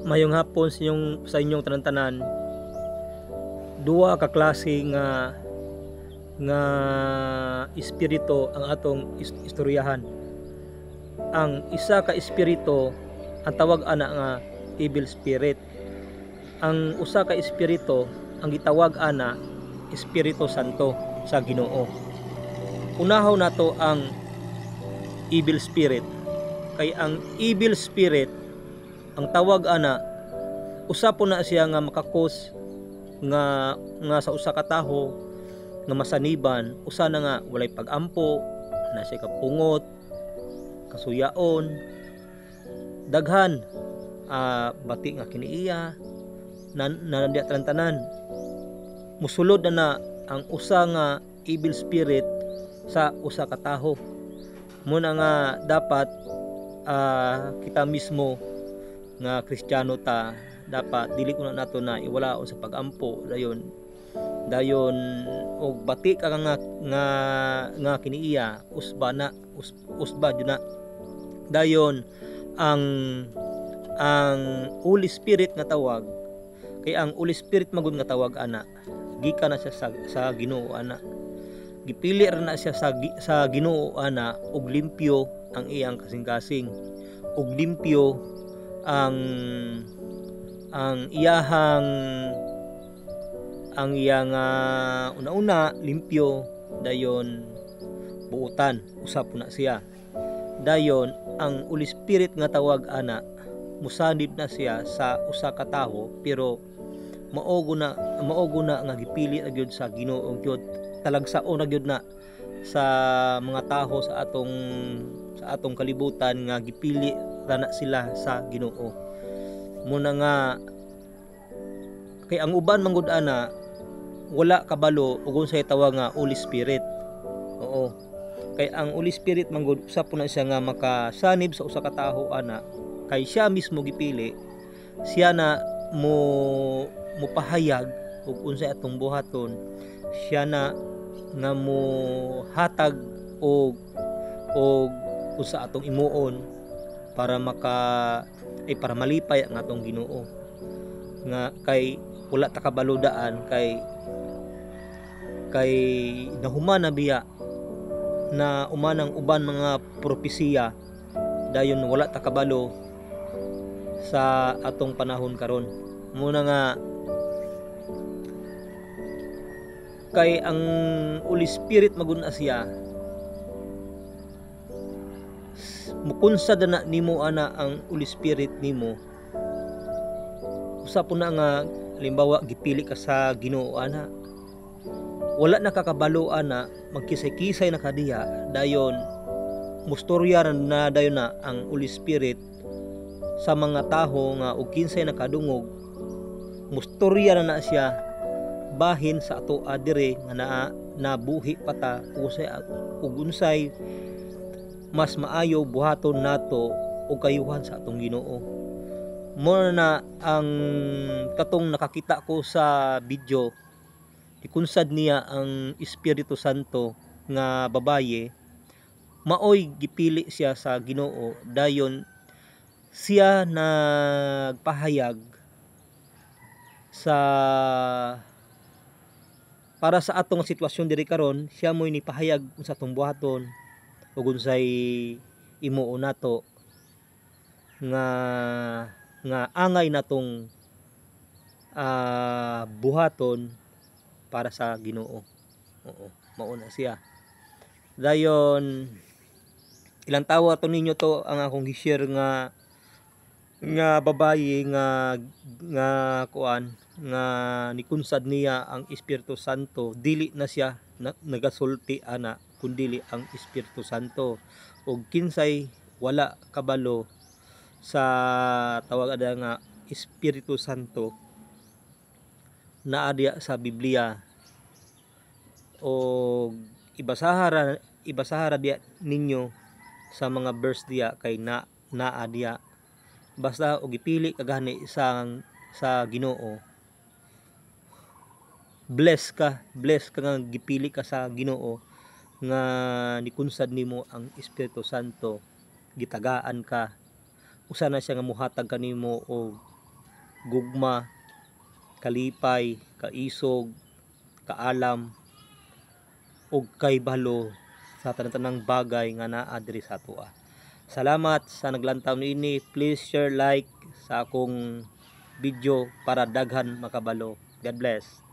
Mayong hapon sa inyong tanan-tanan. Duha ka klase nga espiritu ang atong istoryahan. Ang isa ka espiritu ang tawag ana nga evil spirit. Ang usa ka espiritu ang gitawag ana Espiritu Santo sa Ginoo. Unahaw nato ang evil spirit. Kay ang evil spirit ang tawag ana usa po na siya nga makakos nga sa usa ka taho nga masaniban, usa na nga walay pag-ampo, na siya kapungot, kasuyaon, daghan bati nga kiniiya nandiya tanan musulod na ang usa nga evil spirit sa usa ka taho. Muna nga dapat kita mismo nga Kristiyano ta, dapat dili ko na nato na iwalaon sa pag-ampo dayon og bati ka nga kiniiya usba jud na dayon ang Holy Spirit nga tawag. Kay ang Holy Spirit magud nga tawag ana gikan na siya sa Ginoo ana, gipili ra na siya sa Ginoo ana, og limpyo ang iyang kasing-kasing, og limpyo ang iyang una-una limpyo, dayon buutan usap na siya. Dayon ang Holy Spirit nga tawag ana musanib na siya sa usa ka tawo, pero maogo na nga gipili na gyud sa Ginoo gyud, talagsaon na gyud na sa mga taho sa atong kalibutan nga gipili ra na sila sa Ginoo. Muna nga kay ang uban manggod ana wala kabalo ug unsay tawag nga Holy Spirit. Oo. Kay ang Holy Spirit manggod usa po na siya nga makasanib sa usa ka taho ana, kay siya mismo gipili, siya na mupahayag ug unsay atong buhaton, siya na nga mo hatag og usa atong imuon para para malipay ang atong Ginoo. Nga kay wala ta kabaludaan kay nahuman na biya na umanang uban mga propesiya, dayon wala ta kabalo sa atong panahon karon. Muna nga kay ang Holy Spirit magud na siya mukunsad na nimo ana ang Holy Spirit nimo. Usa po na nga halimbawa gipili ka sa Ginoo ana, wala nakakabalo ana, magkisay-kisay na kadiya, dayon mustorya na dayon na ang Holy Spirit sa mga taho nga og kinsay nakadungog, mustorya na siya bahin sa ato adire nga nabuhi pa ta ug unsay mas maayo buhaton nato og kayuhan sa atong Ginoo. Mo na ang katong nakakita ko sa video, ikunsad niya ang Espiritu Santo nga babaye, maoy gipili siya sa Ginoo, dayon siya nagpahayag para sa atong sitwasyon diri karon. Siya mo'y nipahayag sa atong buhaton ug unsay imuon nato nga angay natong buhaton para sa Ginoo. Oo, mao na siya. Dayon ilang tawo ato ninyo to ang akong gi-share nga babaye nga nikunsad niya ang Espiritu Santo. Dili na siya nagasulti ana, kundili ang Espiritu Santo, ug kinsay wala kabalo sa tawag ada nga Espiritu Santo naa diya sa Biblia, o ibasahara diya ninyo sa mga verse diya, kay naa diya basta og ipili ka gani sa Ginoo. Bless ka nga gipili ka sa Ginoo nga nikunsad nimo ang Espiritu Santo, gitagaan ka, usa na siya nga muhatag kanimo og gugma, kalipay, kaisog, kaalam ug kaybalo sa tanan-tanang bagay nga naa diri sa atoa. Salamat sa naglantaw niini. Please share, like sa akong video para daghan makabalo. God bless.